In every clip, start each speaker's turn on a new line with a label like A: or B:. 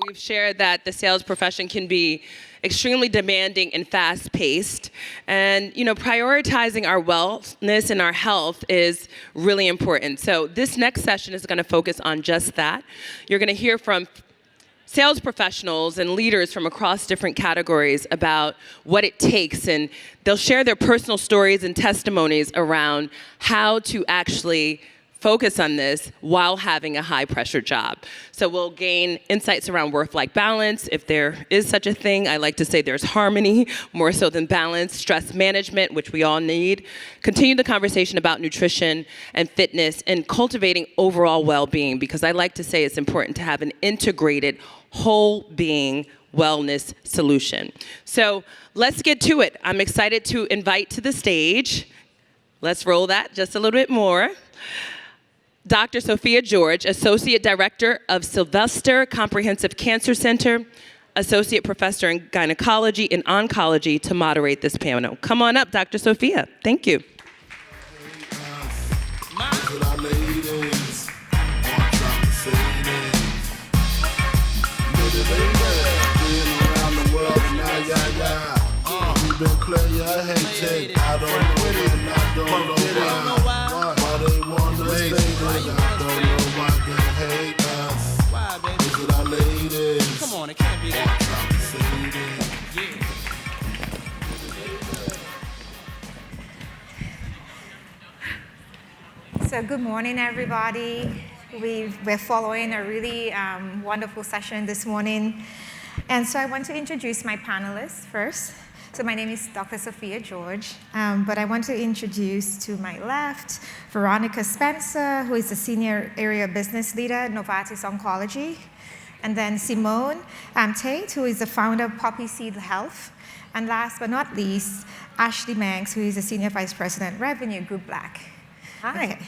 A: We've shared that the sales profession can be extremely demanding and fast-paced. And, prioritizing our wellness and our health is really important. So this next session is going to focus on just that. You're going to hear from sales professionals and leaders from across different categories about what it takes, and they'll share their personal stories and testimonies around how to actually focus on this while having a high-pressure job. So we'll gain insights around work-life balance, if there is such a thing. I like to say there's harmony, more so than balance, stress management, which we all need. Continue the conversation about nutrition and fitness and cultivating overall well-being, because I like to say it's important to have an integrated, whole being wellness solution. So let's get to it. I'm excited to invite to the stage, let's roll that just a little bit more, Dr. Sophia George, Associate Director of Sylvester Comprehensive Cancer Center, Associate Professor in Gynecology and Oncology, to moderate this panel. Come on up, Dr. Sophia. Thank you.
B: Come on, it can't be that.
C: So good morning, everybody. We're following a really wonderful session this morning. And so I want to introduce my panelists first. So my name is Dr. Sophia George, but I want to introduce to my left, Veronica Spencer, who is the Senior Area Business Leader at Novartis Oncology. And then Simmone Taitt, who is the founder of Poppy Seed Health. And last but not least, Ashley Manx, who is the Senior Vice President, Revenue, Group Black. Hi. Okay.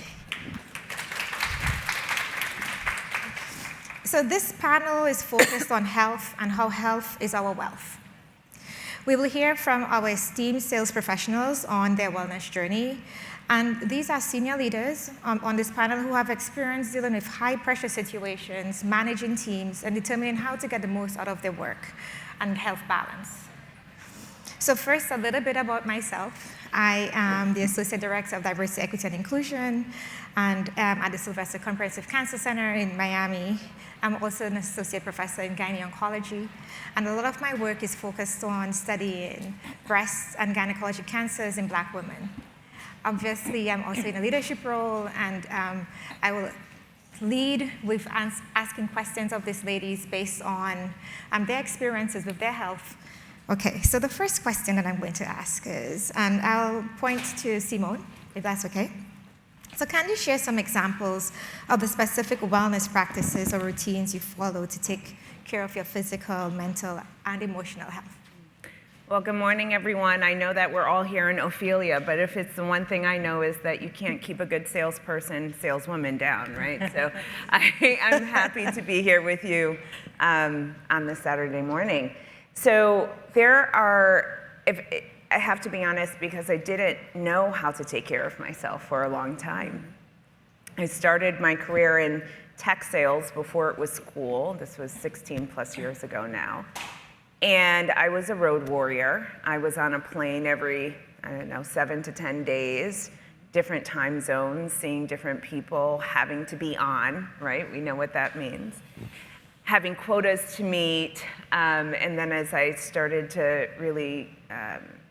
C: So this panel is focused on health and how health is our wealth. We will hear from our esteemed sales professionals on their wellness journey. And these are senior leaders on this panel who have experience dealing with high-pressure situations, managing teams, and determining how to get the most out of their work and health balance. So first, a little bit about myself. I am the Associate Director of Diversity, Equity, and Inclusion and at the Sylvester Comprehensive Cancer Center in Miami. I'm also an Associate Professor in Oncology. And a lot of my work is focused on studying breast and gynecologic cancers in Black women. Obviously, I'm also in a leadership role, and I will lead with asking questions of these ladies based on their experiences with their health. Okay, so the first question that I'm going to ask is, and I'll point to Simmone, if that's okay. So can you share some examples of the specific wellness practices or routines you follow to take care of your physical, mental, and emotional health?
D: Well, good morning, everyone. I know that we're all here in Ophelia, but if it's the one thing I know is that you can't keep a good saleswoman down, right? So I'm happy to be here with you on this Saturday morning. So I have to be honest, because I didn't know how to take care of myself for a long time. I started my career in tech sales before it was cool. This was 16 plus years ago now. And I was a road warrior. I was on a plane every, 7 to 10 days, different time zones, seeing different people, having to be on, right? We know what that means. Having quotas to meet, and then as I started to really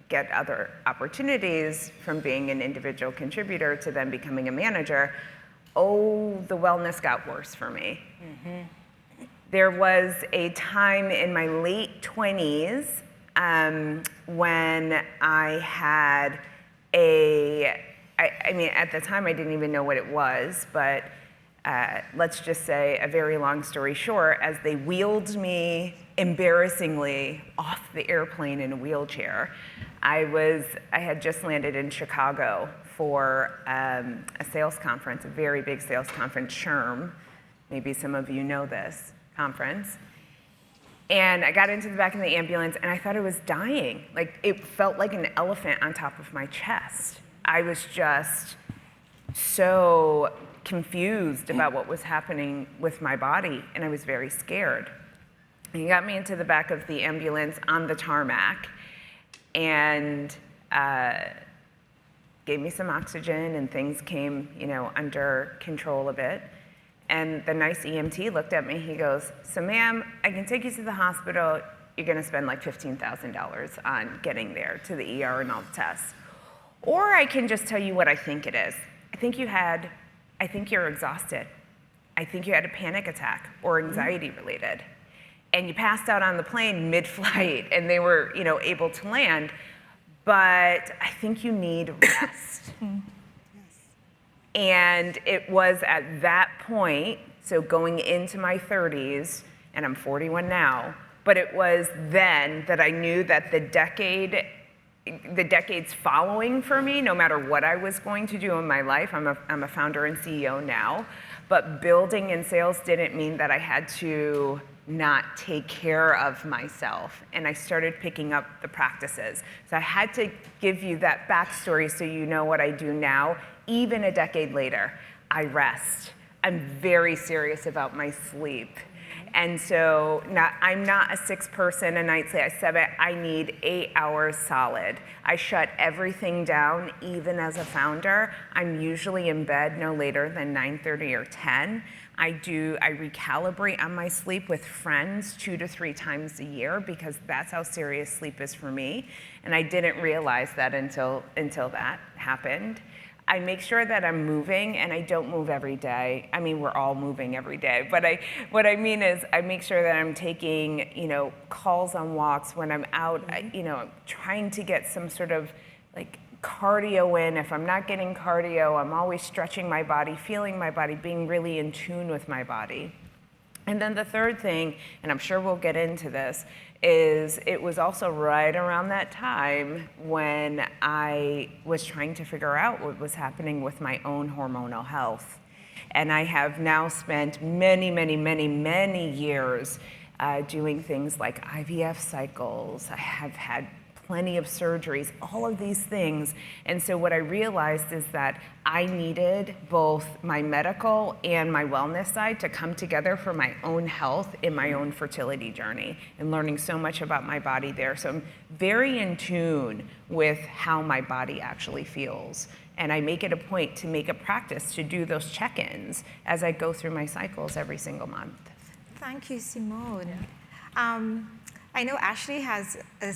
D: get other opportunities from being an individual contributor to then becoming a manager, the wellness got worse for me. Mm-hmm. There was a time in my late 20s when I had at the time I didn't even know what it was, but let's just say, a very long story short, as they wheeled me embarrassingly off the airplane in a wheelchair, I had just landed in Chicago for a sales conference, a very big sales conference, SHRM. Maybe some of you know this conference. And I got into the back of the ambulance and I thought I was dying. Like, it felt like an elephant on top of my chest. I was just so confused about what was happening with my body, and I was very scared. He got me into the back of the ambulance on the tarmac and gave me some oxygen, and things came, under control a bit. And the nice EMT looked at me, he goes, "So ma'am, I can take you to the hospital. You're gonna spend like $15,000 on getting there to the ER and all the tests. Or I can just tell you what I think it is. I think you're exhausted. I think you had a panic attack or anxiety related. And you passed out on the plane mid-flight and they were, able to land, but I think you need rest." And it was at that point, so going into my 30s, and I'm 41 now, but it was then that I knew that the decades following for me, no matter what I was going to do in my life, I'm a founder and CEO now, but building in sales didn't mean that I had to not take care of myself. And I started picking up the practices. So I had to give you that backstory so you know what I do now. Even a decade later, I rest. I'm very serious about my sleep. And so I'm not a 6-person a night sleep. I 7. I need 8 hours solid. I shut everything down, even as a founder. I'm usually in bed no later than 9:30 or 10. I recalibrate on my sleep with friends 2 to 3 times a year because that's how serious sleep is for me. And I didn't realize that until that happened. I make sure that I'm moving, and I don't move every day. I mean, we're all moving every day, but what I mean is I make sure that I'm taking, calls on walks when I'm out, I'm trying to get some sort of like cardio in. If I'm not getting cardio, I'm always stretching my body, feeling my body, being really in tune with my body. And then the third thing, and I'm sure we'll get into this, is it was also right around that time when I was trying to figure out what was happening with my own hormonal health. And I have now spent many, many, many, many years doing things like IVF cycles. I have had plenty of surgeries, all of these things. And so what I realized is that I needed both my medical and my wellness side to come together for my own health in my own fertility journey, and learning so much about my body there. So I'm very in tune with how my body actually feels. And I make it a point to make a practice to do those check-ins as I go through my cycles every single month.
C: Thank you, Simmone. I know Ashley has a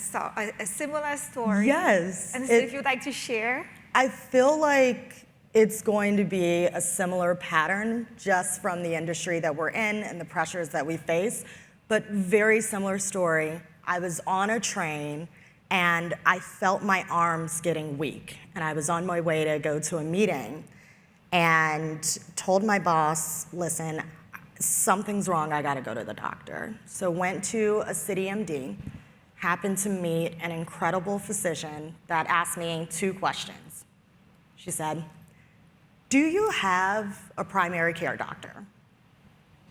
C: similar story.
E: Yes.
C: And so if you'd like to share.
E: I feel like it's going to be a similar pattern just from the industry that we're in and the pressures that we face, but very similar story. I was on a train and I felt my arms getting weak, and I was on my way to go to a meeting and told my boss, "Listen, something's wrong, I gotta go to the doctor." So went to a city MD, happened to meet an incredible physician that asked me 2 questions. She said, "Do you have a primary care doctor?"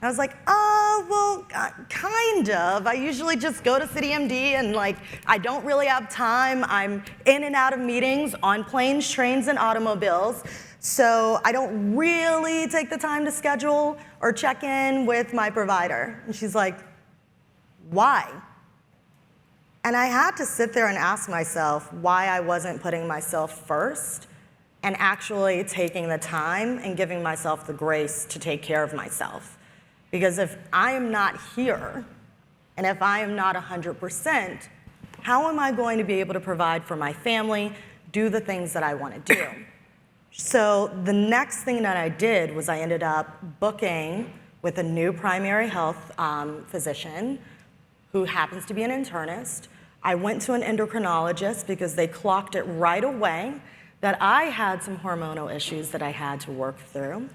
E: I was like, well, kind of. I usually just go to city MD and I don't really have time. I'm in and out of meetings on planes, trains, and automobiles. So I don't really take the time to schedule or check in with my provider. And she's like, "Why?" And I had to sit there and ask myself why I wasn't putting myself first and actually taking the time and giving myself the grace to take care of myself. Because if I am not here, and if I am not 100%, how am I going to be able to provide for my family, do the things that I want to do? So the next thing that I did was I ended up booking with a new primary health physician who happens to be an internist. I went to an endocrinologist because they clocked it right away that I had some hormonal issues that I had to work through.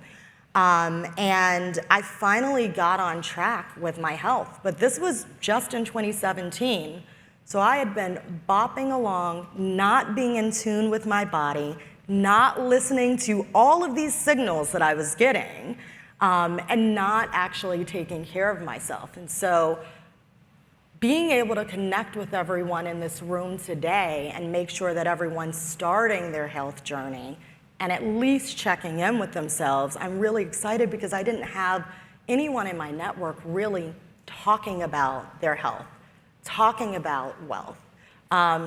E: And I finally got on track with my health, but this was just in 2017. So I had been bopping along, not being in tune with my body, not listening to all of these signals that I was getting, and not actually taking care of myself. And so being able to connect with everyone in this room today and make sure that everyone's starting their health journey and at least checking in with themselves, I'm really excited because I didn't have anyone in my network really talking about their health, talking about wealth.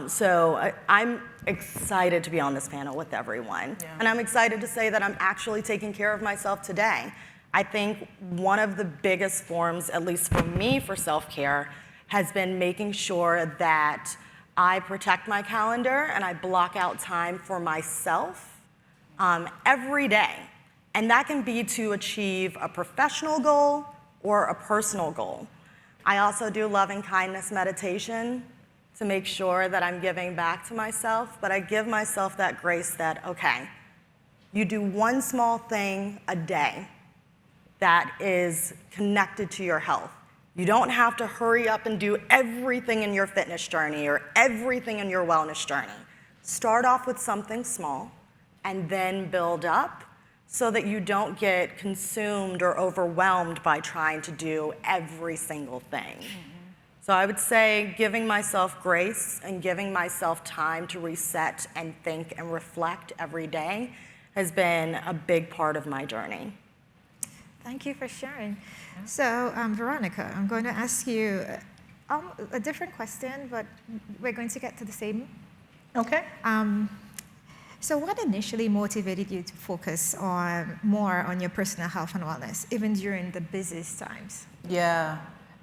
E: So I'm excited to be on this panel with everyone.
F: Yeah.
E: And I'm excited to say that I'm actually taking care of myself today. I think one of the biggest forms, at least for me, for self-care has been making sure that I protect my calendar and I block out time for myself every day. And that can be to achieve a professional goal or a personal goal. I also do loving kindness meditation to make sure that I'm giving back to myself, but I give myself that grace that, okay, you do one small thing a day that is connected to your health. You don't have to hurry up and do everything in your fitness journey or everything in your wellness journey. Start off with something small and then build up so that you don't get consumed or overwhelmed by trying to do every single thing. So I would say giving myself grace and giving myself time to reset and think and reflect every day has been a big part of my journey.
C: Thank you for sharing. So, Veronica, I'm going to ask you a different question, but we're going to get to the same.
F: Okay.
C: So what initially motivated you to focus more on your personal health and wellness, even during the busiest times?
F: Yeah.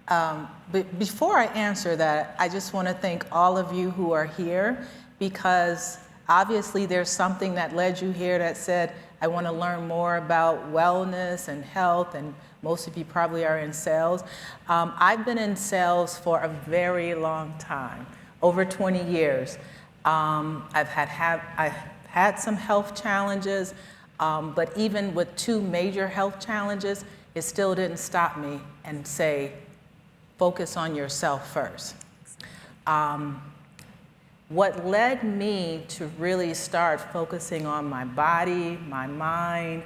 F: But before I answer that, I just want to thank all of you who are here, because obviously there's something that led you here that said, I want to learn more about wellness and health, and most of you probably are in sales. I've been in sales for a very long time, over 20 years. I've had some health challenges, but even with 2 major health challenges, it still didn't stop me and say, focus on yourself first. What led me to really start focusing on my body, my mind,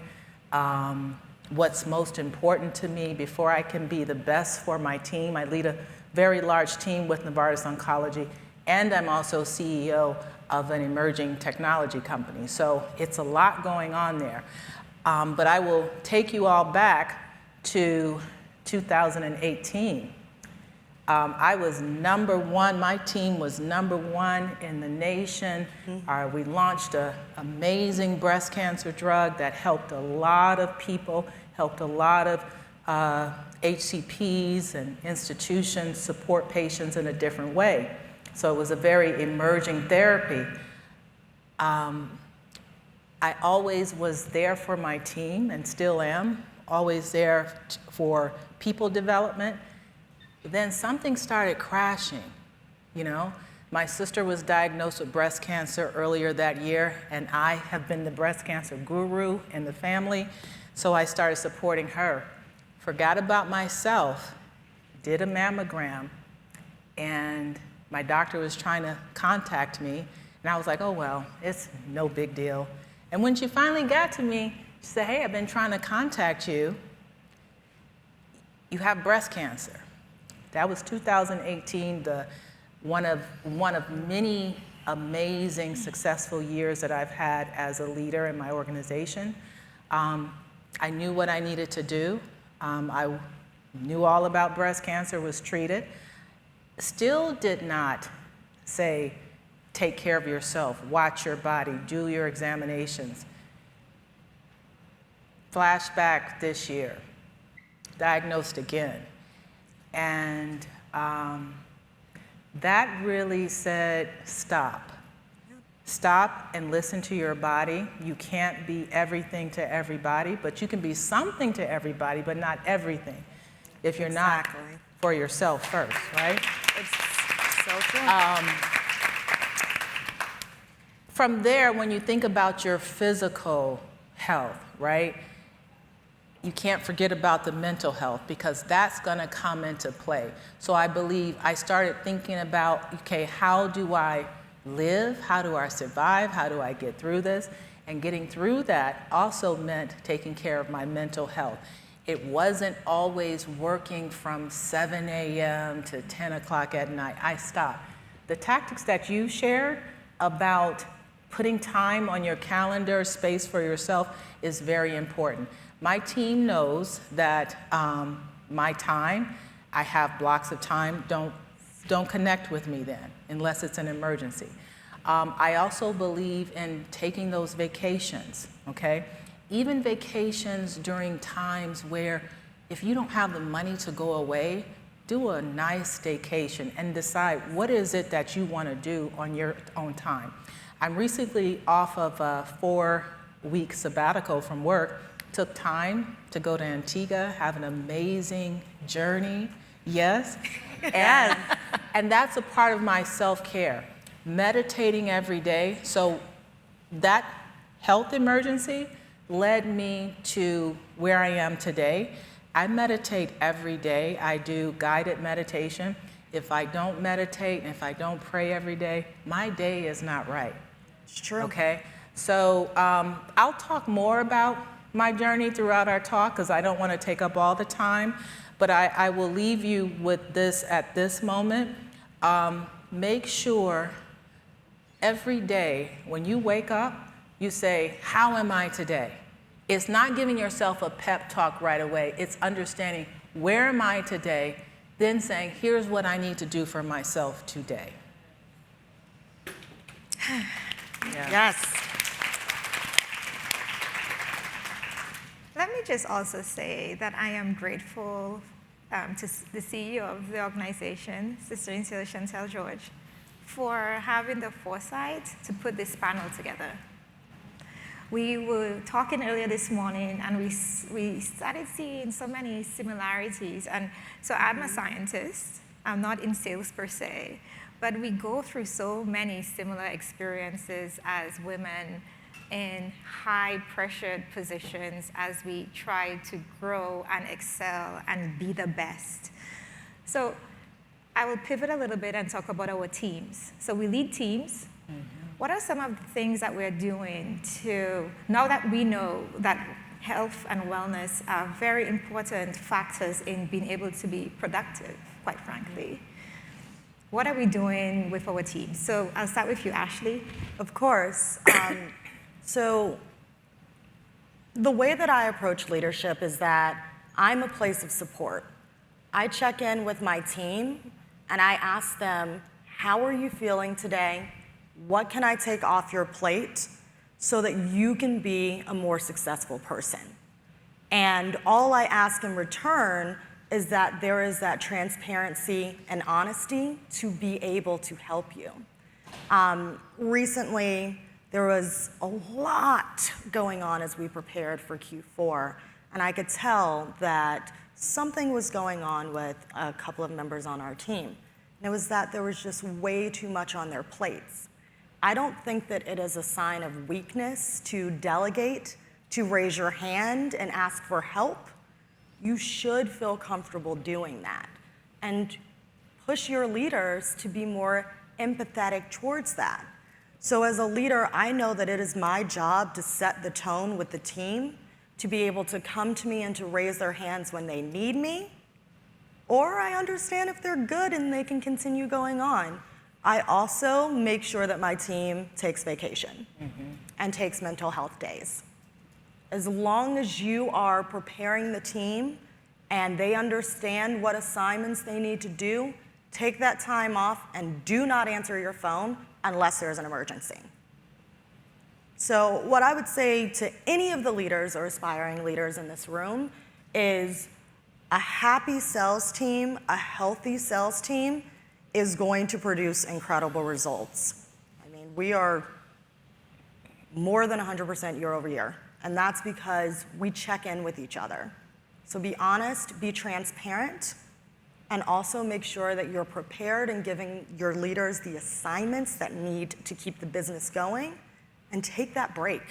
F: what's most important to me before I can be the best for my team. I lead a very large team with Novartis Oncology, and I'm also CEO of an emerging technology company. So it's a lot going on there. But I will take you all back to 2018. I was #1, my team was #1 in the nation. We launched an amazing breast cancer drug that helped a lot of people, helped a lot of HCPs and institutions support patients in a different way. So it was a very emerging therapy. I always was there for my team and still am, always there for people development. Then something started crashing, you know. My sister was diagnosed with breast cancer earlier that year, and I have been the breast cancer guru in the family, so I started supporting her. Forgot about myself, did a mammogram, and my doctor was trying to contact me, and I was like, oh, well, it's no big deal. And when she finally got to me, she said, hey, I've been trying to contact you. You have breast cancer. That was 2018, one of many amazing, successful years that I've had as a leader in my organization. I knew what I needed to do. I knew all about breast cancer, was treated. Still did not say, take care of yourself, watch your body, do your examinations. Flashback this year, diagnosed again. And that really said, stop. Stop and listen to your body. You can't be everything to everybody, but you can be something to everybody, but not everything if you're not for yourself first, right?
E: It's so true.
F: From there, when you think about your physical health, right? You can't forget about the mental health, because that's going to come into play. So I believe I started thinking about, okay, how do I live? How do I survive? How do I get through this? And getting through that also meant taking care of my mental health. It wasn't always working from 7 a.m. to 10 o'clock at night. I stopped. The tactics that you shared about putting time on your calendar, space for yourself, is very important. My team knows that my time, I have blocks of time. Don't connect with me then, unless it's an emergency. I also believe in taking those vacations, okay? Even vacations during times where if you don't have the money to go away, do a nice staycation and decide what is it that you want to do on your own time. I'm recently off of a 4-week sabbatical from work, took time to go to Antigua, have an amazing journey, yes, and that's a part of my self-care. Meditating every day, so that health emergency led me to where I am today. I meditate every day. I do guided meditation. If I don't meditate and if I don't pray every day, my day is not right.
E: It's true.
F: Okay? So I'll talk more about my journey throughout our talk because I don't want to take up all the time, but I will leave you with this at this moment. Make sure every day when you wake up, you say, how am I today? It's not giving yourself a pep talk right away. It's understanding, where am I today? Then saying, here's what I need to do for myself today.
E: Yes.
C: Let me just also say that I am grateful to the CEO of the organization, Sister Simmone George, for having the foresight to put this panel together. We were talking earlier this morning, and we started seeing so many similarities. And so I'm a scientist. I'm not in sales per se, but we go through so many similar experiences as women in high-pressured positions as we try to grow and excel and be the best. So I will pivot a little bit and talk about our teams. So we lead teams. Mm-hmm. What are some of the things that we're doing to, now that we know that health and wellness are very important factors in being able to be productive, quite frankly? What are we doing with our teams? So I'll start with you, Ashley.
E: Of course. So the way that I approach leadership is that I'm a place of support. I check in with my team and I ask them, how are you feeling today? What can I take off your plate so that you can be a more successful person? And all I ask in return is that there is that transparency and honesty to be able to help you. Recently, there was a lot going on as we prepared for Q4, and I could tell that something was going on with a couple of members on our team. And it was that there was just way too much on their plates. I don't think that it is a sign of weakness to delegate, to raise your hand and ask for help. You should feel comfortable doing that and push your leaders to be more empathetic towards that. So as a leader, I know that it is my job to set the tone with the team, to be able to come to me and to raise their hands when they need me, or I understand if they're good and they can continue going on. I also make sure that my team takes vacation and takes mental health days. As long as you are preparing the team and they understand what assignments they need to do, take that time off and do not answer your phone unless there's an emergency. So what I would say to any of the leaders or aspiring leaders in this room is a happy sales team, a healthy sales team is going to produce incredible results. I mean, we are more than 100% year over year, and that's because we check in with each other. So be honest, be transparent, and also make sure that you're prepared and giving your leaders the assignments that need to keep the business going, and take that break.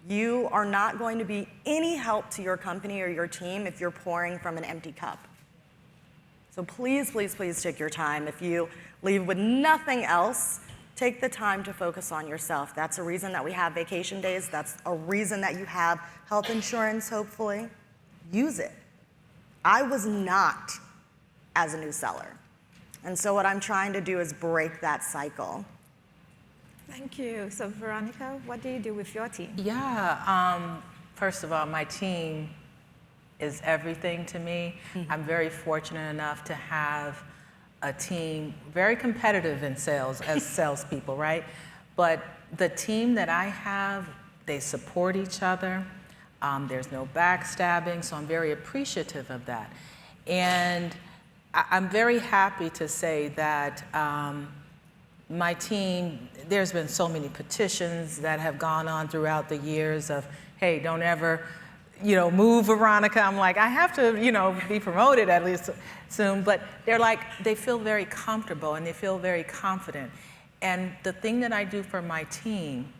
E: You are not going to be any help to your company or your team if you're pouring from an empty cup. So please, please, please take your time. If you leave with nothing else, take the time to focus on yourself. That's a reason that we have vacation days. That's a reason that you have health insurance, hopefully. Use it. I was not as a new seller. And so what I'm trying to do is break that cycle.
C: Thank you. So Veronica, what do you do with your team?
F: Yeah, first of all, my team is everything to me. I'm very fortunate enough to have a team, very competitive in sales as salespeople, right? But the team that I have, they support each other. There's no backstabbing, so I'm very appreciative of that. And I'm very happy to say that my team, there's been so many petitions that have gone on throughout the years of, hey, don't ever, move Veronica. I'm like, I have to, be promoted at least soon. But they're like, they feel very comfortable and they feel very confident. And the thing that I do for my team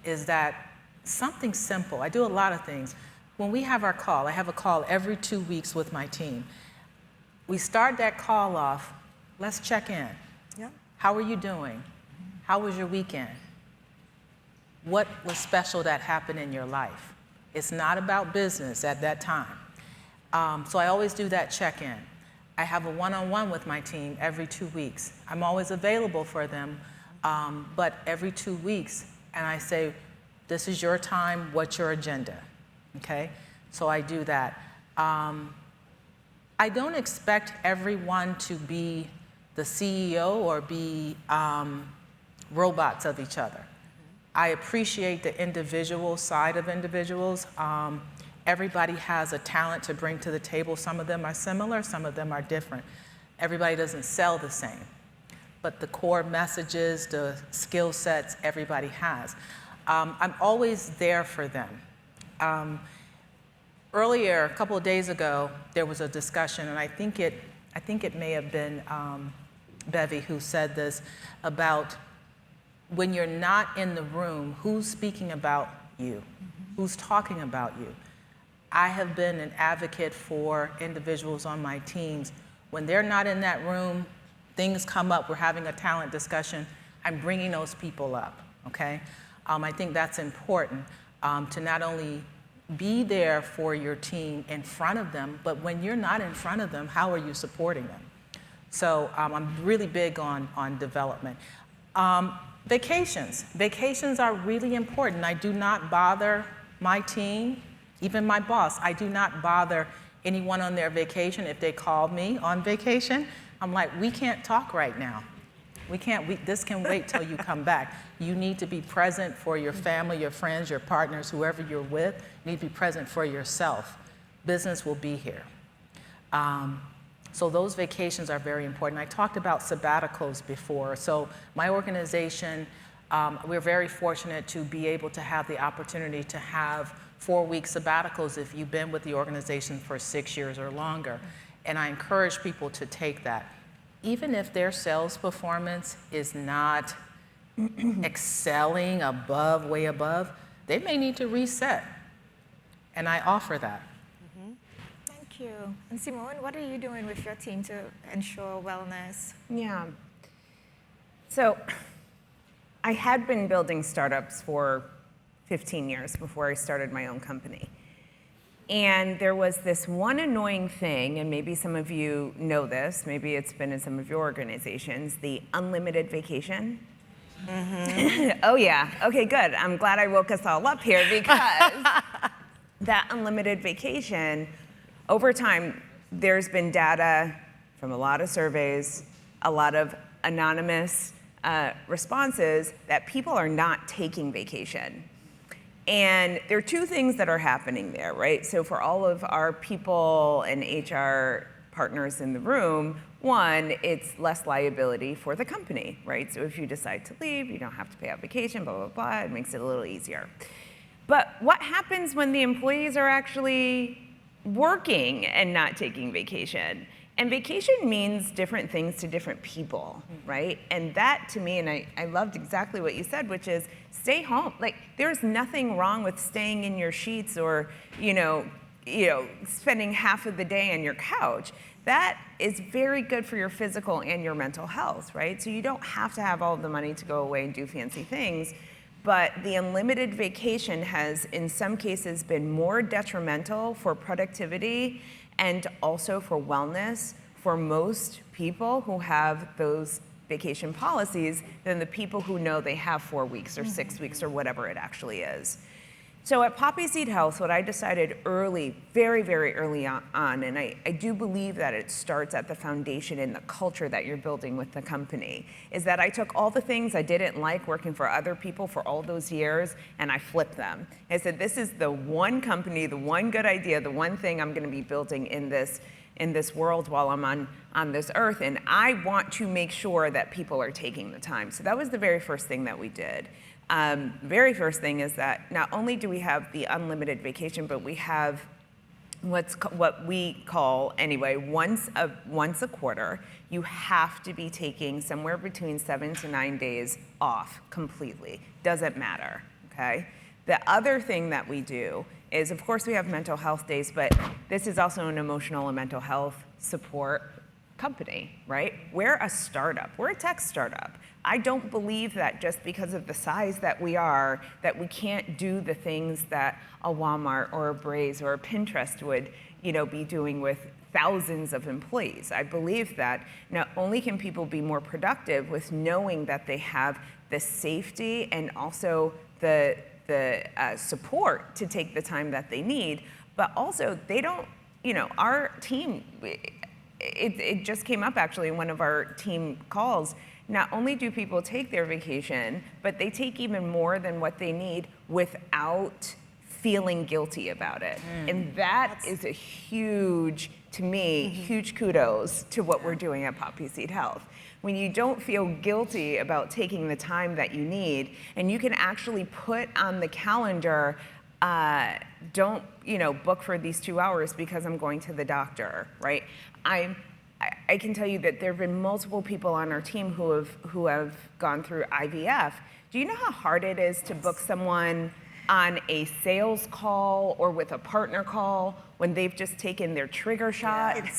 F: is that something simple. I do a lot of things. When we have our call, I have a call every 2 weeks with my team. We start that call off, let's check in.
E: Yeah.
F: How are you doing? How was your weekend? What was special that happened in your life? It's not about business at that time. So I always do that check-in. I have a one-on-one with my team every 2 weeks. I'm always available for them, but every 2 weeks, and I say, this is your time, what's your agenda? Okay? So I do that. I don't expect everyone to be the CEO or be robots of each other. I appreciate the individual side of individuals. Everybody has a talent to bring to the table. Some of them are similar, some of them are different. Everybody doesn't sell the same, but the core messages, the skill sets, everybody has. I'm always there for them. Earlier, a couple of days ago, there was a discussion, and I think it may have been Bevy who said this, about when you're not in the room, who's speaking about you? Who's talking about you? I have been an advocate for individuals on my teams. When they're not in that room, things come up, we're having a talent discussion, I'm bringing those people up, okay? I think that's important to not only be there for your team in front of them, but when you're not in front of them, how are you supporting them? So I'm really big on development. Vacations. Vacations are really important. I do not bother my team, even my boss. I do not bother anyone on their vacation. If they call me on vacation, I'm like, we can't talk right now. This can wait till you come back. You need to be present for your family, your friends, your partners, whoever you're with. You need to be present for yourself. Business will be here. So those vacations are very important. I talked about sabbaticals before. So my organization, we're very fortunate to be able to have the opportunity to have 4-week sabbaticals if you've been with the organization for 6 years or longer. And I encourage people to take that. Even if their sales performance is not excelling above, way above, they may need to reset. And I offer that.
C: Thank you. And Simmone, what are you doing with your team to ensure wellness?
D: Yeah. So I had been building startups for 15 years before I started my own company. And there was this one annoying thing, and maybe some of you know this, maybe it's been in some of your organizations, the unlimited vacation. Oh yeah, okay, good. I'm glad I woke us all up here because that unlimited vacation, over time, there's been data from a lot of surveys, a lot of anonymous responses that people are not taking vacation. And there are two things that are happening there, right? So for all of our people and HR partners in the room, one, it's less liability for the company, right? So if you decide to leave, you don't have to pay out vacation, blah, blah, blah. It makes it a little easier. But what happens when the employees are actually working and not taking vacation? And vacation means different things to different people, right? And that to me, and I loved exactly what you said, which is stay home. Like there's nothing wrong with staying in your sheets or, spending half of the day on your couch. That is very good for your physical and your mental health, right? So you don't have to have all the money to go away and do fancy things. But the unlimited vacation has, in some cases, been more detrimental for productivity and also for wellness for most people who have those vacation policies than the people who know they have 4 weeks or 6 weeks or whatever it actually is. So at Poppy Seed Health, what I decided early, very, very early on, and I do believe that it starts at the foundation in the culture that you're building with the company, is that I took all the things I didn't like working for other people for all those years, and I flipped them. I said, this is the one company, the one good idea, the one thing I'm gonna be building in this world while I'm on this earth, and I want to make sure that people are taking the time. So that was the very first thing that we did. Very first thing is that not only do we have the unlimited vacation, but we have what we call, anyway, once a quarter, you have to be taking somewhere between 7 to 9 days off completely. Doesn't matter, okay? The other thing that we do is, of course, we have mental health days, but this is also an emotional and mental health support company, right? We're a startup. We're a tech startup. I don't believe that just because of the size that we are, that we can't do the things that a Walmart or a Braze or a Pinterest would, be doing with thousands of employees. I believe that not only can people be more productive with knowing that they have the safety and also the support to take the time that they need, but also they don't, our team, it just came up actually in one of our team calls. Not only do people take their vacation, but they take even more than what they need without feeling guilty about it. And that is a huge, to me, huge kudos to what we're doing at Poppy Seed Health. When you don't feel guilty about taking the time that you need, and you can actually put on the calendar, don't book for these 2 hours because I'm going to the doctor, right? I can tell you that there have been multiple people on our team who have gone through IVF. Do you know how hard it is to book someone on a sales call or with a partner call when they've just taken their trigger shot?
E: Yeah,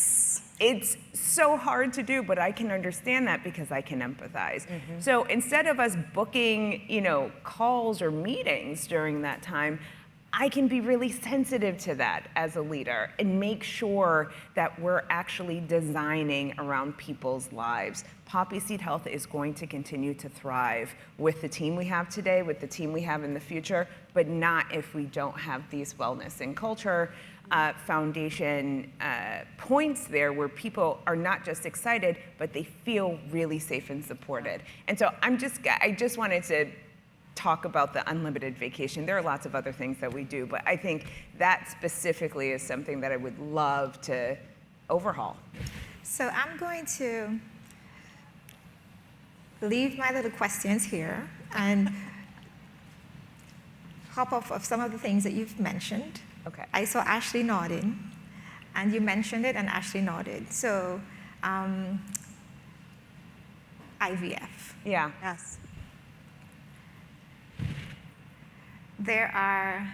D: it's so hard to do, but I can understand that because I can empathize. So instead of us booking, calls or meetings during that time, I can be really sensitive to that as a leader and make sure that we're actually designing around people's lives. Poppy Seed Health is going to continue to thrive with the team we have today, with the team we have in the future, but not if we don't have these wellness and culture foundation points there where people are not just excited, but they feel really safe and supported. And so I just wanted to talk about the unlimited vacation. There are lots of other things that we do, but I think that specifically is something that I would love to overhaul.
C: So I'm going to leave my little questions here and hop off of some of the things that you've mentioned.
D: Okay.
C: I saw Ashley nodding, and you mentioned it, and Ashley nodded. So IVF.
D: Yeah.
E: Yes.
C: There are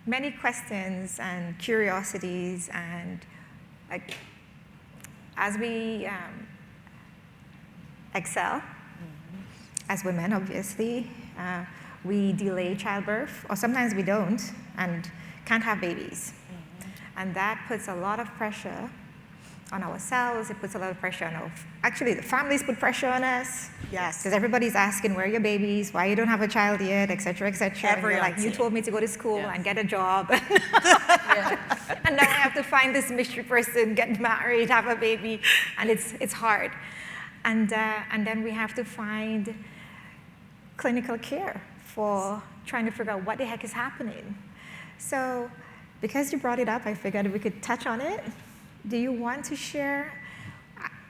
C: many questions and curiosities, and as we excel as women, obviously, we delay childbirth, or sometimes we don't, and can't have babies. And that puts a lot of pressure on ourselves. It puts a lot of pressure on actually the families put pressure on us.
E: Yes.
C: Because everybody's asking, where are your babies? Why you don't have a child yet, et cetera, et cetera. And you're like, you told me to go to school and get a job. And now I have to find this mystery person, get married, have a baby, and it's hard. And then we have to find clinical care for trying to figure out what the heck is happening. So because you brought it up, I figured we could touch on it. Do you want to share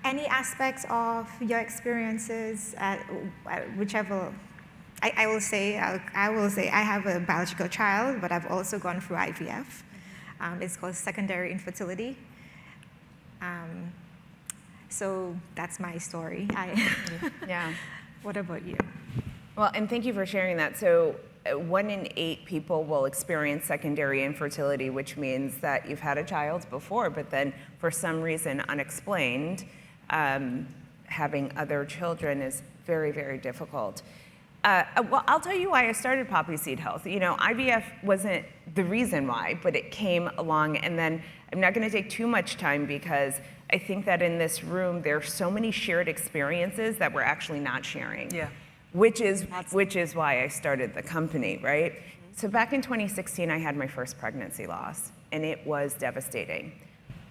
C: any aspects of your experiences at whichever? I will say I have a biological child, but I've also gone through IVF. It's called secondary infertility. So that's my story.
D: Yeah.
C: What about you?
D: Well, and thank you for sharing that. So 1 in 8 people will experience secondary infertility, which means that you've had a child before, but then for some reason unexplained, having other children is very, very difficult. Well, I'll tell you why I started Poppy Seed Health. IVF wasn't the reason why, but it came along, and then I'm not going to take too much time because I think that in this room there are so many shared experiences that we're actually not sharing.
F: Yeah.
D: Which is why I started the company, right? So back in 2016, I had my first pregnancy loss, and it was devastating,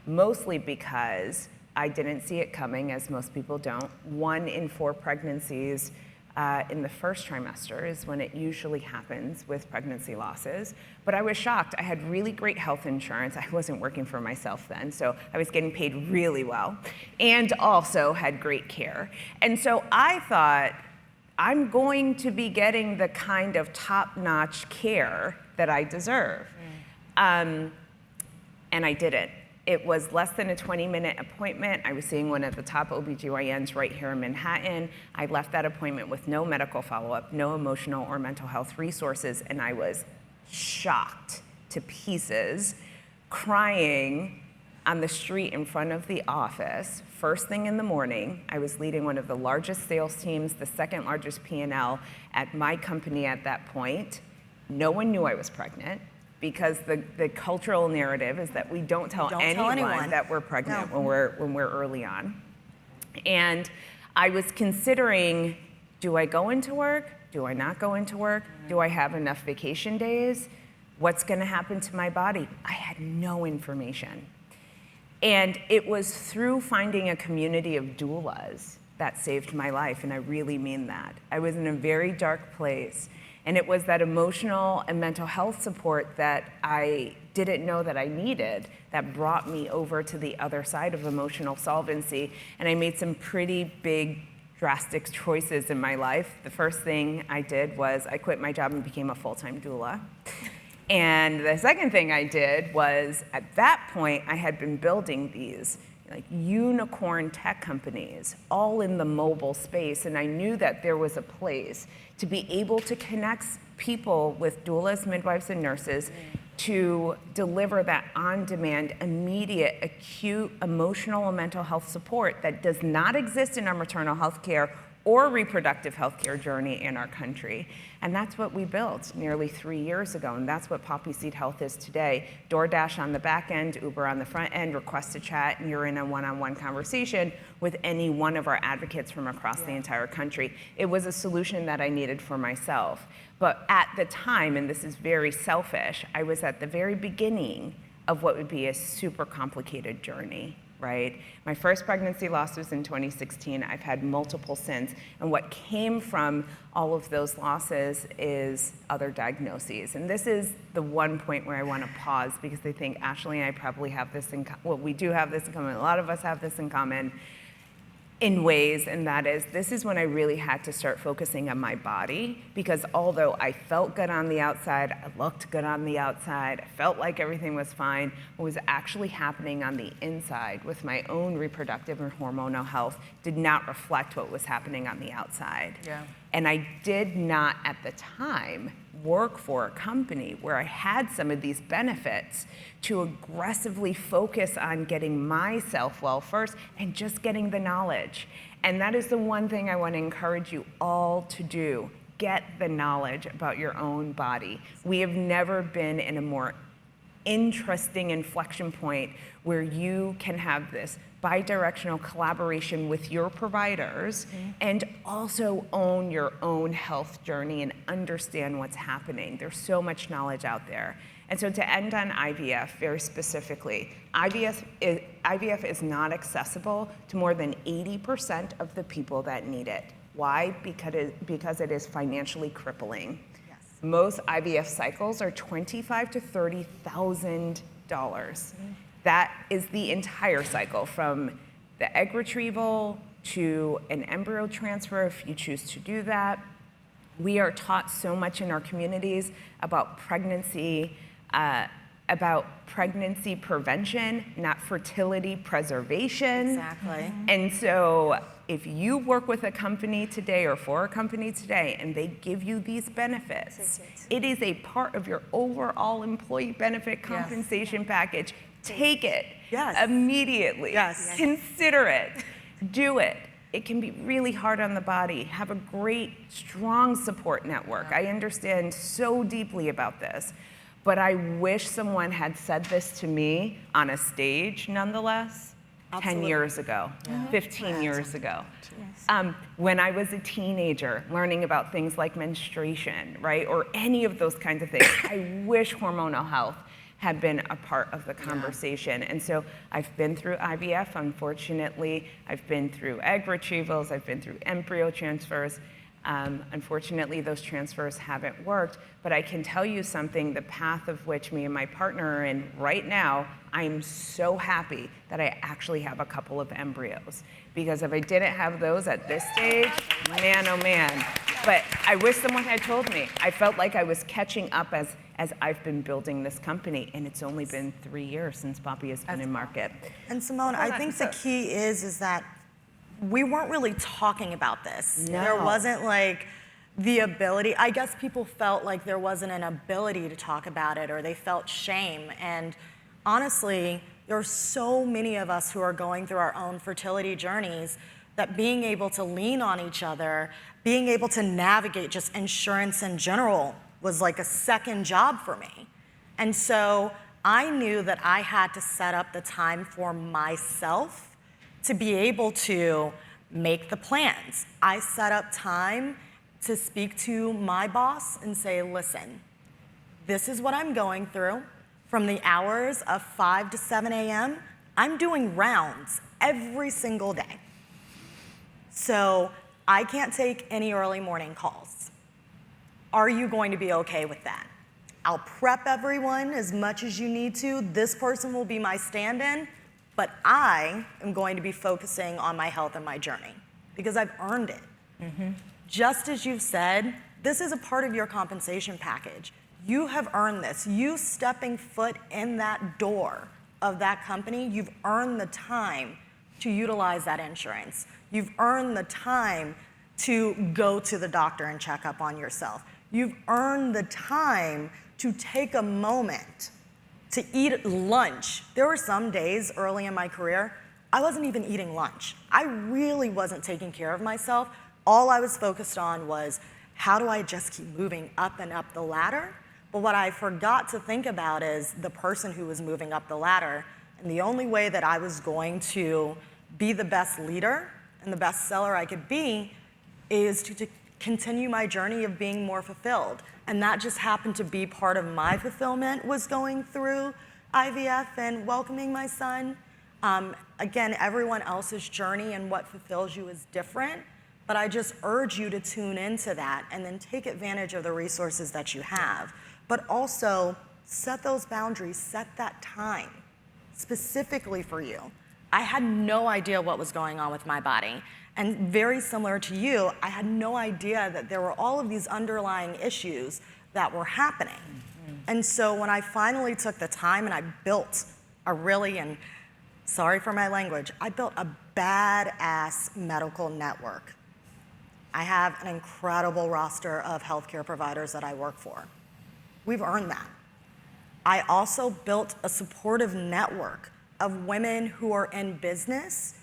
D: mostly because I didn't see it coming, as most people don't. 1 in 4 pregnancies in the first trimester is when it usually happens with pregnancy losses. But I was shocked. I had really great health insurance. I wasn't working for myself then, so I was getting paid really well, and also had great care. And so I thought, I'm going to be getting the kind of top-notch care that I deserve. And I didn't. It was less than a 20-minute appointment. I was seeing one of the top OBGYNs right here in Manhattan. I left that appointment with no medical follow-up, no emotional or mental health resources, and I was shocked to pieces, crying on the street in front of the office. First thing in the morning, I was leading one of the largest sales teams, the second largest P&L at my company at that point. No one knew I was pregnant, because the cultural narrative is that we don't tell anyone that we're pregnant when we're early on. And I was considering, do I go into work? Do I not go into work? Do I have enough vacation days? What's gonna happen to my body? I had no information. And it was through finding a community of doulas that saved my life, and I really mean that. I was in a very dark place, and it was that emotional and mental health support that I didn't know that I needed that brought me over to the other side of emotional solvency. And I made some pretty big, drastic choices in my life. The first thing I did was I quit my job and became a full-time doula. And the second thing I did was, at that point, I had been building these like unicorn tech companies, all in the mobile space, and I knew that there was a place to be able to connect people with doulas, midwives, and nurses to deliver that on-demand, immediate, acute, emotional and mental health support that does not exist in our maternal health care or reproductive health care journey in our country. And that's what we built nearly 3 years ago, and that's what Poppy Seed Health is today. DoorDash on the back end, Uber on the front end, request to chat, and you're in a one-on-one conversation with any one of our advocates from across the entire country. It was a solution that I needed for myself. But at the time, and this is very selfish, I was at the very beginning of what would be a super complicated journey. Right? My first pregnancy loss was in 2016. I've had multiple since. And what came from all of those losses is other diagnoses. And this is the one point where I want to pause, because I think Ashley and I probably have this in common. Well, we do have this in common. A lot of us have this in common in ways, and that is, this is when I really had to start focusing on my body, because although I felt good on the outside, I looked good on the outside, I felt like everything was fine, what was actually happening on the inside with my own reproductive and hormonal health did not reflect what was happening on the outside. Yeah. And I did not, at the time, work for a company where I had some of these benefits to aggressively focus on getting myself well first and just getting the knowledge. And that is the one thing I want to encourage you all to do. Get the knowledge about your own body. We have never been in a more interesting inflection point where you can have this bi-directional collaboration with your providers and also own your own health journey and understand what's happening. There's so much knowledge out there. And so to end on IVF very specifically, IVF is not accessible to more than 80% of the people that need it. Why? Because it is financially crippling. Most IVF cycles are $25,000 to $30,000. That is the entire cycle, from the egg retrieval to an embryo transfer, if you choose to do that. We are taught so much in our communities about pregnancy prevention, not fertility preservation.
E: Exactly.
D: And so if you work with a company today or for a company today and they give you these benefits, it is a part of your overall employee benefit compensation package. Take it immediately. Consider it. Do it. It can be really hard on the body. Have a great, strong support network. I understand so deeply about this. But I wish someone had said this to me on a stage, nonetheless, 10 years ago, 15 years ago. When I was a teenager, learning about things like menstruation, right, or any of those kinds of things, I wish hormonal health had been a part of the conversation. And so I've been through IVF, unfortunately. I've been through egg retrievals. I've been through embryo transfers. Unfortunately, those transfers haven't worked, but I can tell you something, the path of which me and my partner are in right now, I'm so happy that I actually have a couple of embryos. Because if I didn't have those at this stage, man, oh man. But I wish someone had told me. I felt like I was catching up as I've been building this company, and it's only been 3 years since Poppy has been in market.
E: And Simmone, I think the key is that we weren't really talking about this.
D: No.
E: There wasn't like the ability, I guess people felt like there wasn't an ability to talk about it, or they felt shame. And honestly, there are so many of us who are going through our own fertility journeys that being able to lean on each other, being able to navigate just insurance in general was like a second job for me. And so I knew that I had to set up the time for myself to be able to make the plans. I set up time to speak to my boss and say, listen, this is what I'm going through. From the hours of 5 to 7 a.m., I'm doing rounds every single day. So I can't take any early morning calls. Are you going to be okay with that? I'll prep everyone as much as you need to. This person will be my stand-in, but I am going to be focusing on my health and my journey because I've earned it. Mm-hmm. Just as you've said, this is a part of your compensation package. You have earned this. You stepping foot in that door of that company, you've earned the time to utilize that insurance. You've earned the time to go to the doctor and check up on yourself. You've earned the time to take a moment to eat lunch. There were some days early in my career, I wasn't even eating lunch. I really wasn't taking care of myself. All I was focused on was, how do I just keep moving up and up the ladder? But what I forgot to think about is the person who was moving up the ladder, and the only way that I was going to be the best leader and the best seller I could be is to continue my journey of being more fulfilled. And that just happened to be part of my fulfillment, was going through IVF and welcoming my son. Again, everyone else's journey and what fulfills you is different, but I just urge you to tune into that and then take advantage of the resources that you have. But also set those boundaries, set that time specifically for you. I had no idea what was going on with my body. And very similar to you, I had no idea that there were all of these underlying issues that were happening. Mm-hmm. And so when I finally took the time and I built a really, and sorry for my language, I built a badass medical network. I have an incredible roster of healthcare providers that I work for. We've earned that. I also built a supportive network of women who are in business,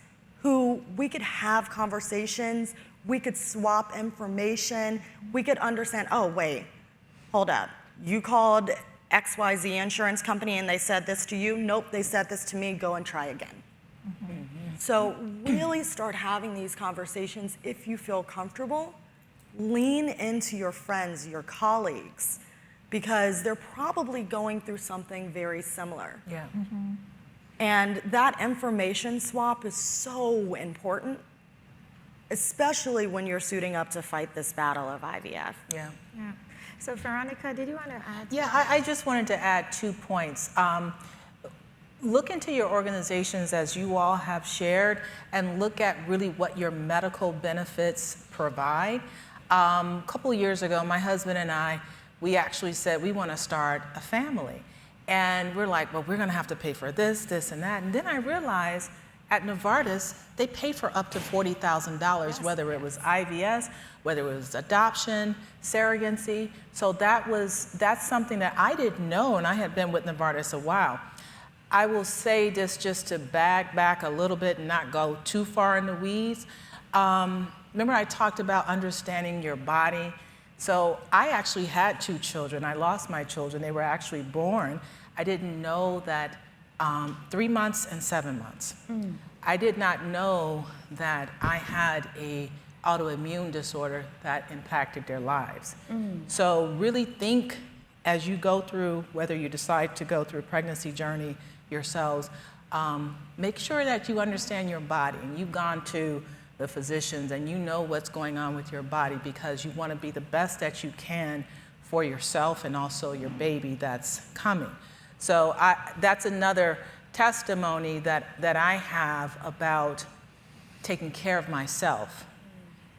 E: who we could have conversations, we could swap information, we could understand, oh, wait, hold up. You called XYZ insurance company and they said this to you? Nope, they said this to me, go and try again. Mm-hmm. So really start having these conversations if you feel comfortable. Lean into your friends, your colleagues, because they're probably going through something very similar.
F: Yeah.
E: Mm-hmm. And that information swap is so important, especially when you're suiting up to fight this battle of IVF.
F: Yeah.
C: Yeah. So Veronica, did you want to add?
F: Yeah, I just wanted to add 2 points. Look into your organizations as you all have shared and look at really what your medical benefits provide. A couple of years ago, my husband and I, we actually said we want to start a family. And we're like, well, we're going to have to pay for this, this, and that. And then I realized at Novartis, they pay for up to $40,000, whether it was IVS, whether it was adoption, surrogacy. So that's something that I didn't know, and I had been with Novartis a while. I will say this just to back a little bit and not go too far in the weeds. Remember I talked about understanding your body? So I actually had 2 children. I lost my children. They were actually born. I didn't know that 3 months and 7 months. I did not know that I had a autoimmune disorder that impacted their lives. So really think as you go through, whether you decide to go through a pregnancy journey yourselves, make sure that you understand your body and you've gone to the physicians and you know what's going on with your body, because you want to be the best that you can for yourself and also your baby that's coming. So that's another testimony that I have about taking care of myself,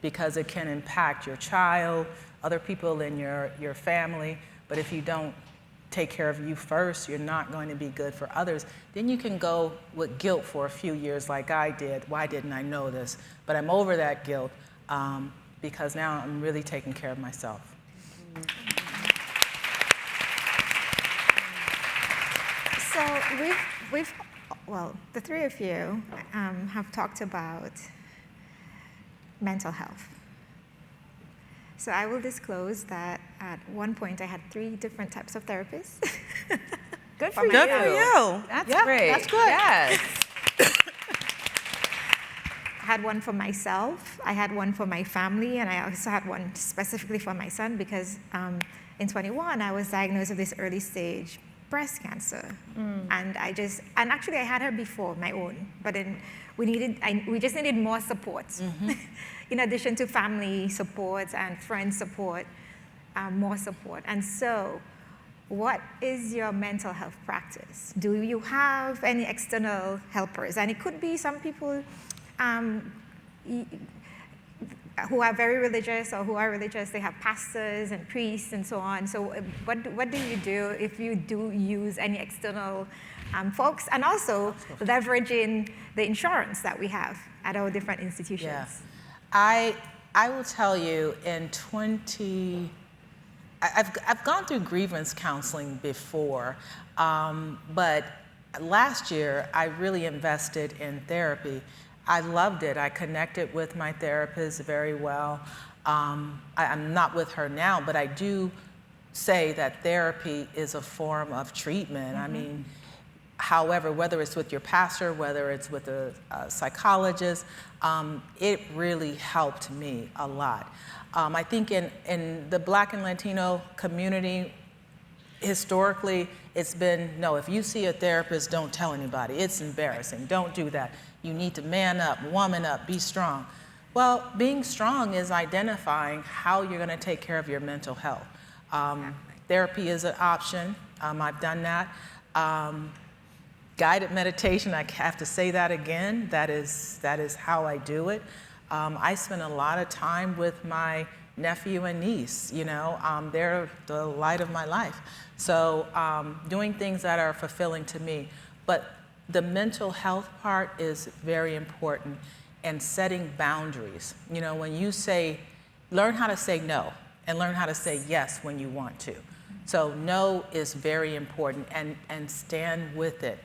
F: because it can impact your child, other people in your family. But if you don't take care of you first, you're not going to be good for others. Then you can go with guilt for a few years like I did. Why didn't I know this? But I'm over that guilt because now I'm really taking care of myself.
C: So well, the three of you have talked about mental health. So I will disclose that at one point I had 3 different types of therapists.
D: Good for you.
E: Good for you.
D: That's
F: Yeah,
D: great.
F: that's good.
D: Yes.
C: I had one for myself, I had one for my family, and I also had one specifically for my son because in 21 I was diagnosed with this early stage breast cancer. And actually I had her before, my own, but then we just needed more support. In addition to family support and friend support, more support. And so, what is your mental health practice? Do you have any external helpers? And it could be some people who are very religious or who are religious, they have pastors and priests and so on. So what do you do if you do use any external folks? And also leveraging the insurance that we have at our different institutions.
F: Yeah. I will tell you, I've gone through grievance counseling before, but last year I really invested in therapy. I loved it. I connected with my therapist very well. I'm not with her now, but I do say that therapy is a form of treatment. I mean, however, whether it's with your pastor, whether it's with a psychologist, it really helped me a lot. I think in the Black and Latino community, historically, it's been, no, if you see a therapist, don't tell anybody. It's embarrassing. Don't do that. You need to man up, woman up, be strong. Well, being strong is identifying how you're going to take care of your mental health. Therapy is an option. I've done that. Guided meditation, I have to say that again. That is how I do it. I spend a lot of time with my nephew and niece. They're the light of my life. So doing things that are fulfilling to me. But the mental health part is very important, and setting boundaries. When you learn how to say no and learn how to say yes when you want to. So no is very important, and stand with it.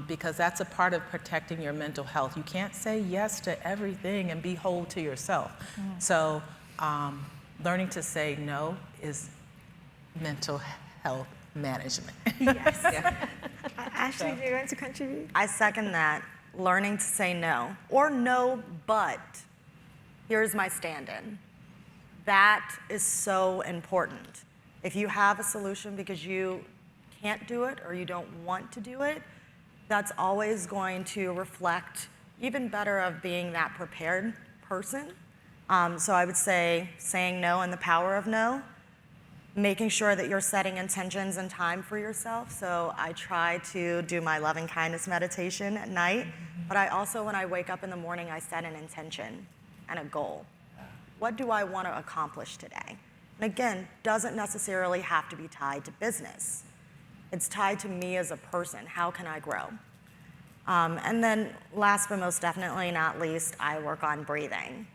F: Because that's a part of protecting your mental health. You can't say yes to everything and be whole to yourself. So learning to say no is mental health management.
C: Yes. Ashley, do you want to contribute?
E: I second that. Learning to say no, or no, but here's my stand-in. That is so important. If you have a solution because you can't do it or you don't want to do it, that's always going to reflect even better of being that prepared person. So I would say saying no and the power of no, making sure that you're setting intentions and time for yourself. So I try to do my loving kindness meditation at night, but I also, when I wake up in the morning, I set an intention and a goal. What do I want to accomplish today? And again, doesn't necessarily have to be tied to business. It's tied to me as a person. How can I grow? And then last but most definitely not least, I work on breathing.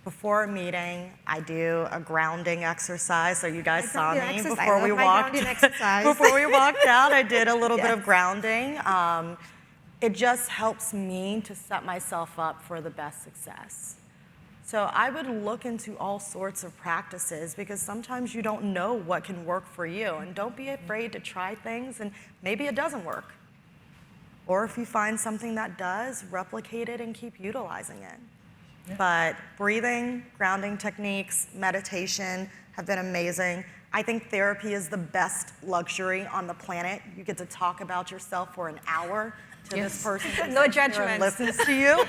E: Before a meeting, I do a grounding exercise. So you guys saw me before we walked. Before we walked out, I did a little bit of grounding. It just helps me to set myself up for the best success. So I would look into all sorts of practices, because sometimes you don't know what can work for you. And don't be afraid to try things, and maybe it doesn't work. Or if you find something that does, replicate it and keep utilizing it. But breathing, grounding techniques, meditation have been amazing. I think therapy is the best luxury on the planet. You get to talk about yourself for an hour to this person who
C: No
E: sits there
C: judgment.
E: and listens to you.